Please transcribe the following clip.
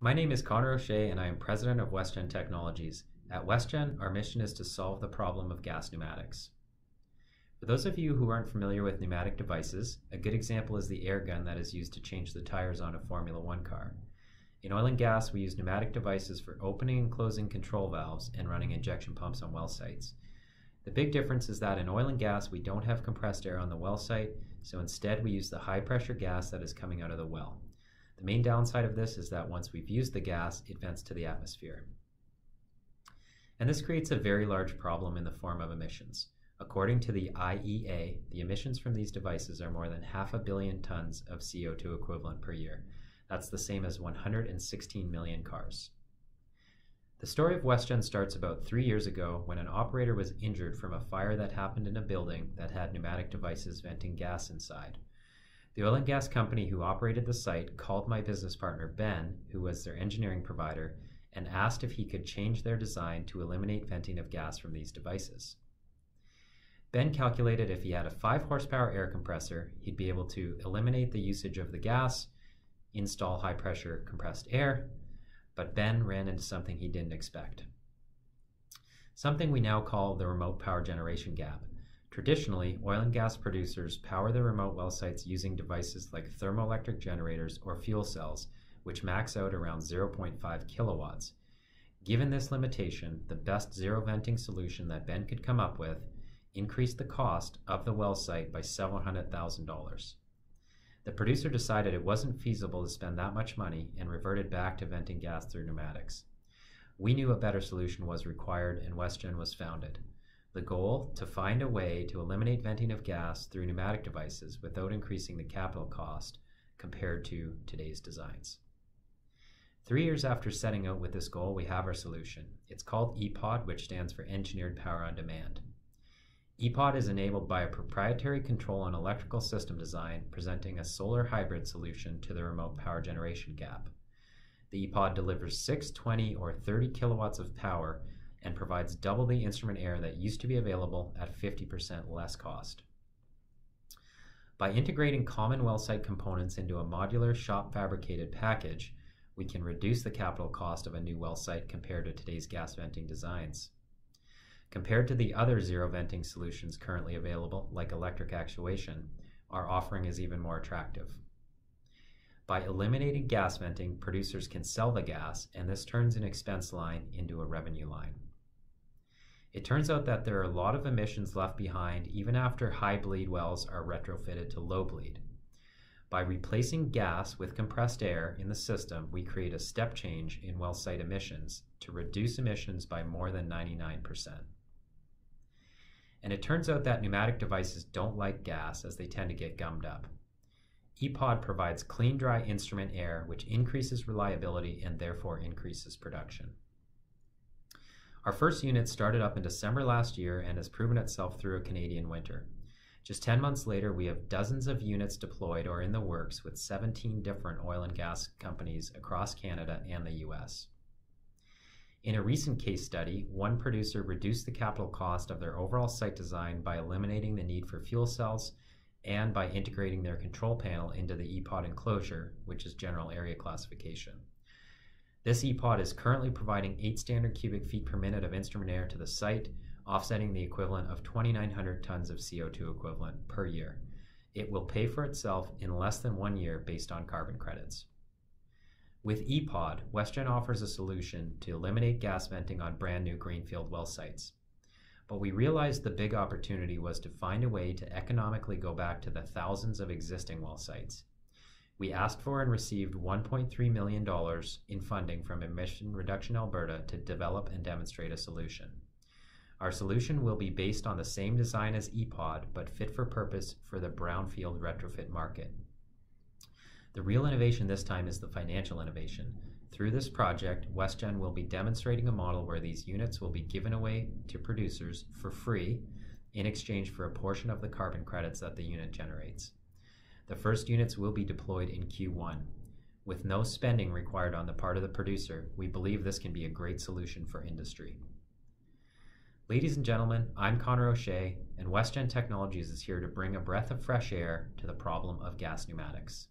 My name is Connor O'Shea and I am president of Westgen Technologies. At Westgen, our mission is to solve the problem of gas pneumatics. For those of you who aren't familiar with pneumatic devices, a good example is the air gun that is used to change the tires on a Formula One car. In oil and gas, we use pneumatic devices for opening and closing control valves and running injection pumps on well sites. The big difference is that in oil and gas, we don't have compressed air on the well site, so instead we use the high pressure gas that is coming out of the well. The main downside of this is that once we've used the gas, it vents to the atmosphere. And this creates a very large problem in the form of emissions. According to the IEA, the emissions from these devices are more than 500 million tons of CO2 equivalent per year. That's the same as 116 million cars. The story of Westgen starts about 3 years ago when an operator was injured from a fire that happened in a building that had pneumatic devices venting gas inside. The oil and gas company who operated the site called my business partner Ben, who was their engineering provider, and asked if he could change their design to eliminate venting of gas from these devices. Ben calculated if he had a 5 horsepower air compressor, he'd be able to eliminate the usage of the gas, install high pressure compressed air, but Ben ran into something he didn't expect. Something we now call the remote power generation gap. Traditionally, oil and gas producers power their remote well sites using devices like thermoelectric generators or fuel cells, which max out around 0.5 kilowatts. Given this limitation, the best zero venting solution that Ben could come up with increased the cost of the well site by several $100,000. The producer decided it wasn't feasible to spend that much money and reverted back to venting gas through pneumatics. We knew a better solution was required and Westgen was founded. The goal, to find a way to eliminate venting of gas through pneumatic devices without increasing the capital cost compared to today's designs. 3 years after setting out with this goal, we have our solution. It's called EPOD, which stands for Engineered Power on Demand. EPOD is enabled by a proprietary control and electrical system design presenting a solar hybrid solution to the remote power generation gap. The EPOD delivers 6, 20, or 30 kilowatts of power and provides double the instrument air that used to be available at 50% less cost. By integrating common well site components into a modular shop fabricated package, we can reduce the capital cost of a new well site compared to today's gas venting designs. Compared to the other zero venting solutions currently available, like electric actuation, our offering is even more attractive. By eliminating gas venting, producers can sell the gas, and this turns an expense line into a revenue line. It turns out that there are a lot of emissions left behind even after high bleed wells are retrofitted to low bleed. By replacing gas with compressed air in the system, we create a step change in well site emissions to reduce emissions by more than 99%. And it turns out that pneumatic devices don't like gas as they tend to get gummed up. EPOD provides clean, dry instrument air, which increases reliability and therefore increases production. Our first unit started up in December last year and has proven itself through a Canadian winter. Just 10 months later, we have dozens of units deployed or in the works with 17 different oil and gas companies across Canada and the US. In a recent case study, one producer reduced the capital cost of their overall site design by eliminating the need for fuel cells and by integrating their control panel into the EPOD enclosure, which is general area classification. This EPOD is currently providing 8 standard cubic feet per minute of instrument air to the site, offsetting the equivalent of 2,900 tons of CO2 equivalent per year. It will pay for itself in less than 1 year based on carbon credits. With EPOD, Westgen offers a solution to eliminate gas venting on brand new greenfield well sites. But we realized the big opportunity was to find a way to economically go back to the thousands of existing well sites. We asked for and received $1.3 million in funding from Emission Reduction Alberta to develop and demonstrate a solution. Our solution will be based on the same design as EPOD, but fit for purpose for the brownfield retrofit market. The real innovation this time is the financial innovation. Through this project, Westgen will be demonstrating a model where these units will be given away to producers for free in exchange for a portion of the carbon credits that the unit generates. The first units will be deployed in Q1. With no spending required on the part of the producer, we believe this can be a great solution for industry. Ladies and gentlemen, I'm Connor O'Shea, and Westgen Technologies is here to bring a breath of fresh air to the problem of gas pneumatics.